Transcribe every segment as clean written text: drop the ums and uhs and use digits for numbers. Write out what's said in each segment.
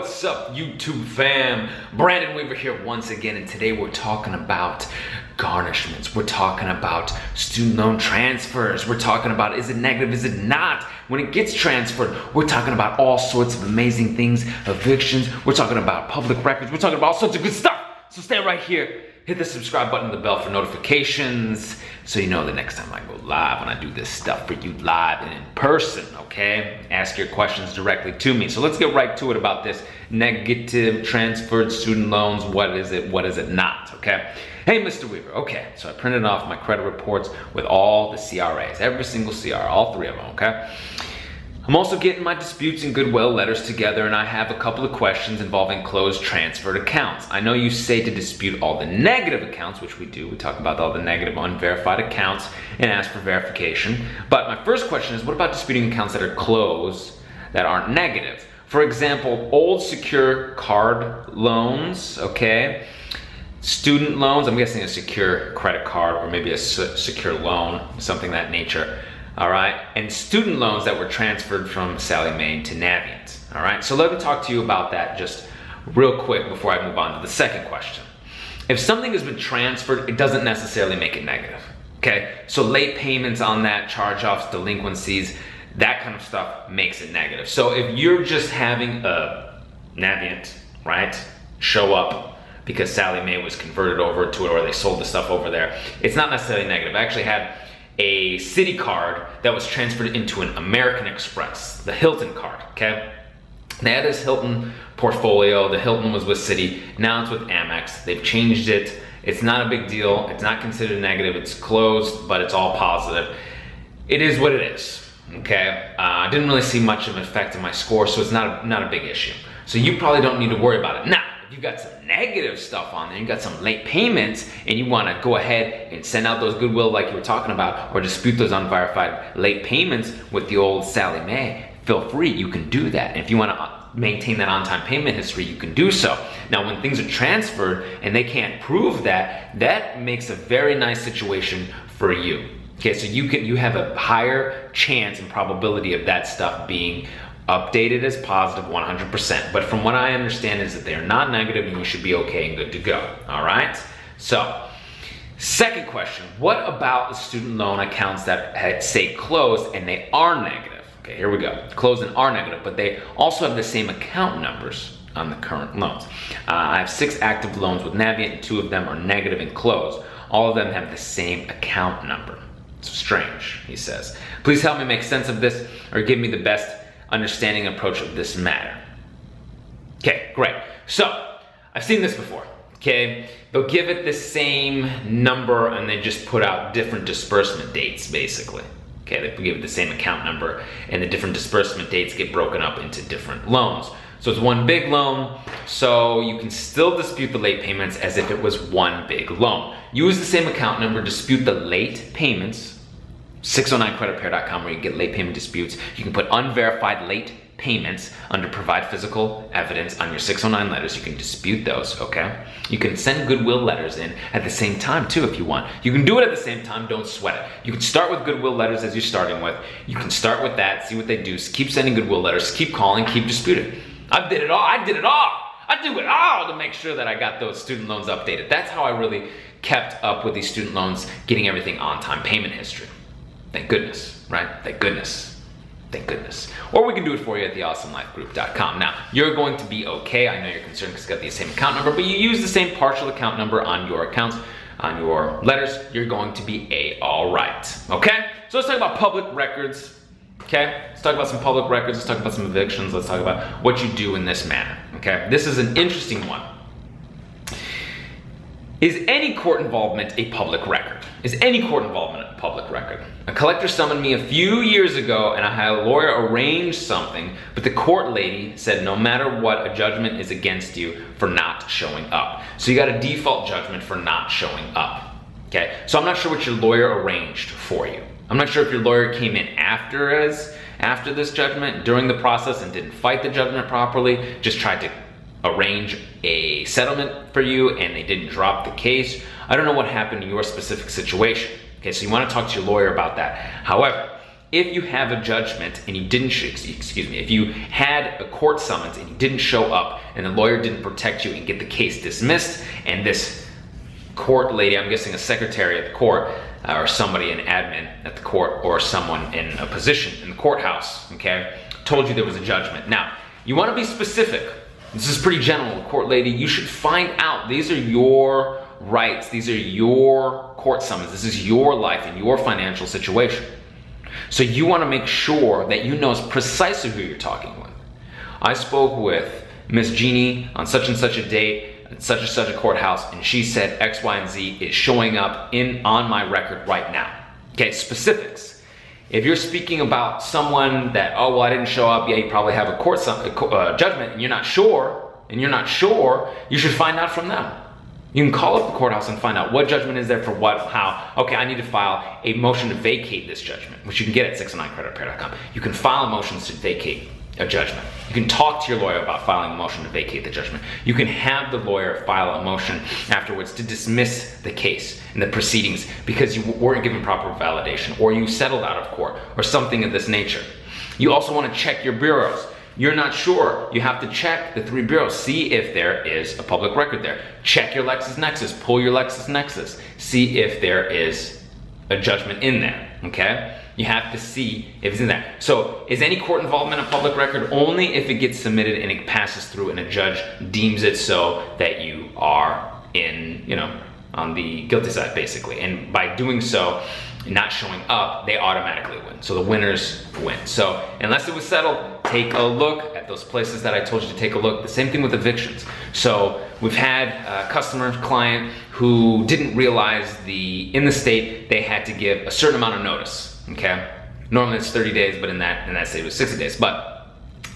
what's up, YouTube fam? Brandon Weaver here once again, and today we're talking about garnishments. We're talking about student loan transfers. We're talking about, is it negative, is it not? When it gets transferred, we're talking about all sorts of amazing things, evictions. We're talking about public records. We're talking about all sorts of good stuff. So stay right here. Hit the subscribe button and the bell for notifications so you know the next time I go live, when I do this stuff for you live and in person, okay? Ask your questions directly to me. So let's get right to it about this negative transferred student loans. What is it not, okay? Hey, Mr. Weaver, okay, so I printed off my credit reports with all the CRAs, every single CR, all three of them, okay? I'm also getting my disputes and goodwill letters together, and I have a couple of questions involving closed transferred accounts. I know you say to dispute all the negative accounts, which we do. We talk about all the negative unverified accounts and ask for verification. But my first question is, what about disputing accounts that are closed that aren't negative? For example, old secure card loans, okay? Student loans, I'm guessing a secure credit card or maybe a secure loan, something of that nature. All right, and student loans that were transferred from Sallie Mae to Navient. All right, so let me talk to you about that just real quick before I move on to the second question. If something has been transferred, it doesn't necessarily make it negative, okay? So late payments on that, charge-offs, delinquencies, that kind of stuff makes it negative. So if you're just having a Navient, right, show up because Sallie Mae was converted over to it or they sold the stuff over there, it's not necessarily negative. I actually had a Citi card that was transferred into an American Express, the Hilton card, okay? They had this Hilton portfolio. The Hilton was with Citi. Now it's with Amex. They've changed it. It's not a big deal. It's not considered negative. It's closed, but it's all positive. It is what it is, okay? I didn't really see much of an effect in my score, so it's not a big issue. So you probably don't need to worry about it. Now, if you've got some negative stuff on there, you got some late payments, and you want to go ahead and send out those goodwill like you were talking about, or dispute those unverified late payments with the old Sallie Mae, feel free, you can do that. And if you want to maintain that on-time payment history, you can do so. Now, when things are transferred and they can't prove that, that makes a very nice situation for you. Okay, so you have a higher chance and probability of that stuff being updated as positive 100%. But from what I understand is that they're not negative and you should be okay and good to go. All right? So, second question, what about the student loan accounts that say closed and they are negative? Okay, here we go. Closed and are negative, but they also have the same account numbers on the current loans. I have 6 active loans with Navient, and 2 of them are negative and closed. All of them have the same account number. It's strange, he says. Please help me make sense of this or give me the best understanding approach of this matter. Okay, great. So, I've seen this before, okay? They'll give it the same number and they just put out different disbursement dates, basically. Okay, they give it the same account number and the different disbursement dates get broken up into different loans. So it's one big loan, so you can still dispute the late payments as if it was one big loan. Use the same account number, dispute the late payments, 609creditrepair.com, where you get late payment disputes. You can put unverified late payments under provide physical evidence on your 609 letters. You can dispute those, okay? You can send goodwill letters in at the same time too if you want. You can do it at the same time, don't sweat it. You can start with goodwill letters as you're starting with. You can start with that, see what they do. Keep sending goodwill letters, keep calling, keep disputing. I did it all. I do it all to make sure that I got those student loans updated. That's how I really kept up with these student loans, getting everything on time payment history. Thank goodness, right? Thank goodness. Thank goodness. Or we can do it for you at theawesomelifegroup.com. Now, you're going to be okay. I know you're concerned because it's got the same account number, but you use the same partial account number on your accounts, on your letters. You're going to be all right, okay? So let's talk about public records, okay? Let's talk about some public records. Let's talk about some evictions. Let's talk about what you do in this manner, okay? This is an interesting one. Is any court involvement a public record? Is any court involvement a public record? A collector summoned me a few years ago and I had a lawyer arrange something, but the court lady said no matter what, a judgment is against you for not showing up. So you got a default judgment for not showing up, okay? So I'm not sure what your lawyer arranged for you. I'm not sure if your lawyer came in after this judgment, during the process, and didn't fight the judgment properly, just tried to arrange a settlement for you and they didn't drop the case. I don't know what happened in your specific situation. Okay, so you want to talk to your lawyer about that. However, if you have a judgment and you didn't, excuse me, if you had a court summons and you didn't show up and the lawyer didn't protect you and get the case dismissed, and this court lady, I'm guessing a secretary at the court, or somebody, an admin at the court, or someone in a position in the courthouse, okay, told you there was a judgment. Now, you want to be specific. This is pretty general, court lady. You should find out. These are your rights. These are your court summons. This is your life and your financial situation. So you want to make sure that you know precisely who you're talking with. I spoke with Miss Jeannie on such and such a date at such and such a courthouse, and she said X, Y, and Z is showing up on my record right now. Okay, specifics. If you're speaking about someone that, oh, well, I didn't show up, yeah, you probably have a court judgment, and you're not sure, you should find out from them. You can call up the courthouse and find out what judgment is there for what, how. Okay, I need to file a motion to vacate this judgment, which you can get at 609creditrepair.com. You can file a motion to vacate a judgment. You can talk to your lawyer about filing a motion to vacate the judgment. You can have the lawyer file a motion afterwards to dismiss the case and the proceedings because you weren't given proper validation, or you settled out of court, or something of this nature. You also want to check your bureaus. You're not sure, you have to check the 3 bureaus, see if there is a public record there. Check your LexisNexis, pull your LexisNexis, see if there is a judgment in there, okay? You have to see if it's in there. So is any court involvement a public record? Only if it gets submitted and it passes through and a judge deems it so that you are in, on the guilty side basically. And by doing so, not showing up, they automatically win. So the winners win. So unless it was settled, take a look at those places that I told you to take a look. The same thing with evictions. So we've had a customer, client who didn't realize in the state they had to give a certain amount of notice, okay? Normally it's 30 days, but in that state it was 60 days. But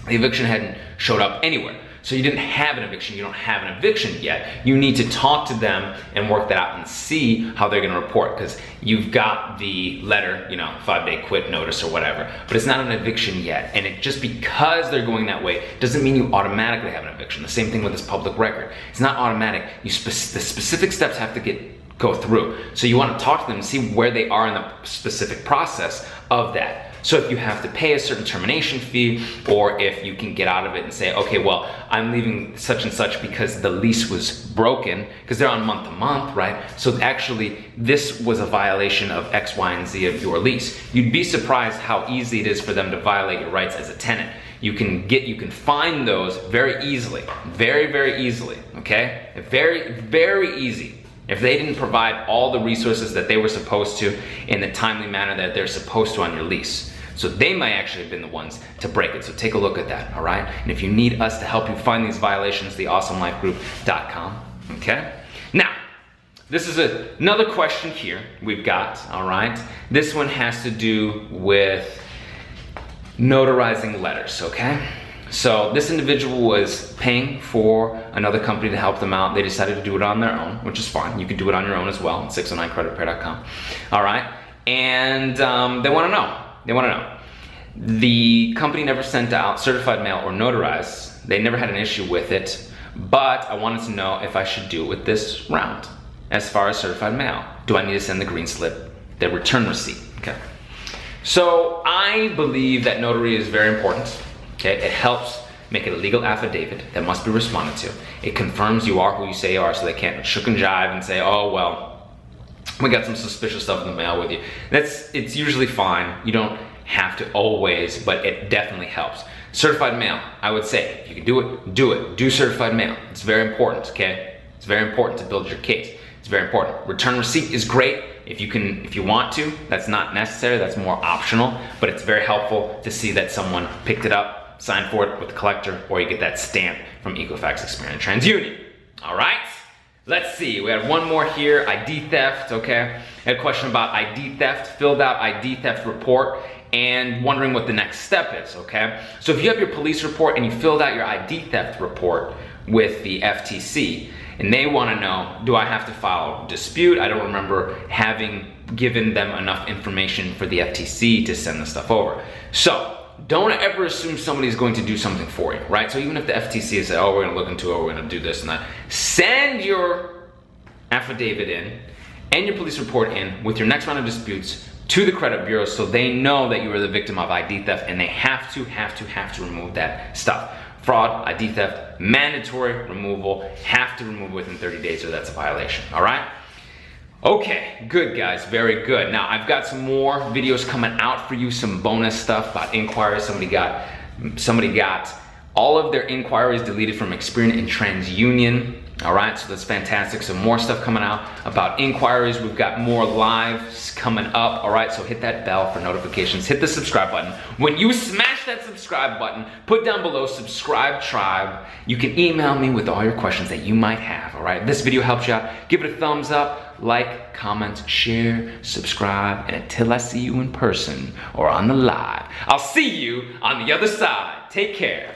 the eviction hadn't showed up anywhere. So you didn't have an eviction, you don't have an eviction yet. You need to talk to them and work that out and see how they're gonna report, because you've got the letter, 5-day quit notice or whatever, but it's not an eviction yet. And just because they're going that way doesn't mean you automatically have an eviction. The same thing with this public record. It's not automatic. The specific steps have to go through. So you wanna talk to them and see where they are in the specific process of that. So if you have to pay a certain termination fee, or if you can get out of it and say, okay, well, I'm leaving such and such because the lease was broken, because they're on month to month, right? So actually, this was a violation of X, Y, and Z of your lease. You'd be surprised how easy it is for them to violate your rights as a tenant. You can find those very easily, very, very easily, okay? Very, very easy. If they didn't provide all the resources that they were supposed to in the timely manner that they're supposed to on your lease. So they might actually have been the ones to break it. So take a look at that, all right? And if you need us to help you find these violations, theawesomelifegroup.com, okay? Now, this is another question here we've got, all right? This one has to do with notarizing letters, okay? So this individual was paying for another company to help them out. They decided to do it on their own, which is fine. You can do it on your own as well, 609creditrepair.com, all right? And they wanna know. The company never sent out certified mail or notarized. They never had an issue with it, but I wanted to know if I should do it with this round. As far as certified mail, do I need to send the green slip, the return receipt, okay? So I believe that notary is very important, okay? It helps make it a legal affidavit that must be responded to. It confirms you are who you say you are, so they can't shook and jive and say, oh, well, we got some suspicious stuff in the mail with you. It's usually fine. You don't have to always, but it definitely helps. Certified mail, I would say, if you can do it, do it. Do certified mail. It's very important, okay? It's very important to build your case. It's very important. Return receipt is great if you want to. That's not necessary, that's more optional, but it's very helpful to see that someone picked it up, signed for it with the collector, or you get that stamp from Equifax, Experian, TransUnion. All right? Let's see, we have one more here, ID theft, okay? I had a question about ID theft, filled out ID theft report, and wondering what the next step is, okay? So if you have your police report and you filled out your ID theft report with the FTC, and they wanna know, do I have to file a dispute? I don't remember having given them enough information for the FTC to send the stuff over. So, don't ever assume somebody's going to do something for you, right? So even if the FTC says, oh, we're gonna look into it, we're gonna do this and that, send your affidavit in and your police report in with your next round of disputes to the credit bureau so they know that you are the victim of ID theft, and they have to remove that stuff. Fraud, ID theft, mandatory removal, have to remove within 30 days or that's a violation, all right? Okay, good guys, very good. Now I've got some more videos coming out for you, some bonus stuff about inquiries. Somebody got all of their inquiries deleted from Experian and TransUnion. All right, so that's fantastic. Some more stuff coming out about inquiries. We've got more lives coming up. All right, so hit that bell for notifications. Hit the subscribe button. When you smash that subscribe button, put down below subscribe tribe. You can email me with all your questions that you might have. All right, if this video helps you out, give it a thumbs up, like, comment, share, subscribe, and until I see you in person or on the live, I'll see you on the other side. Take care.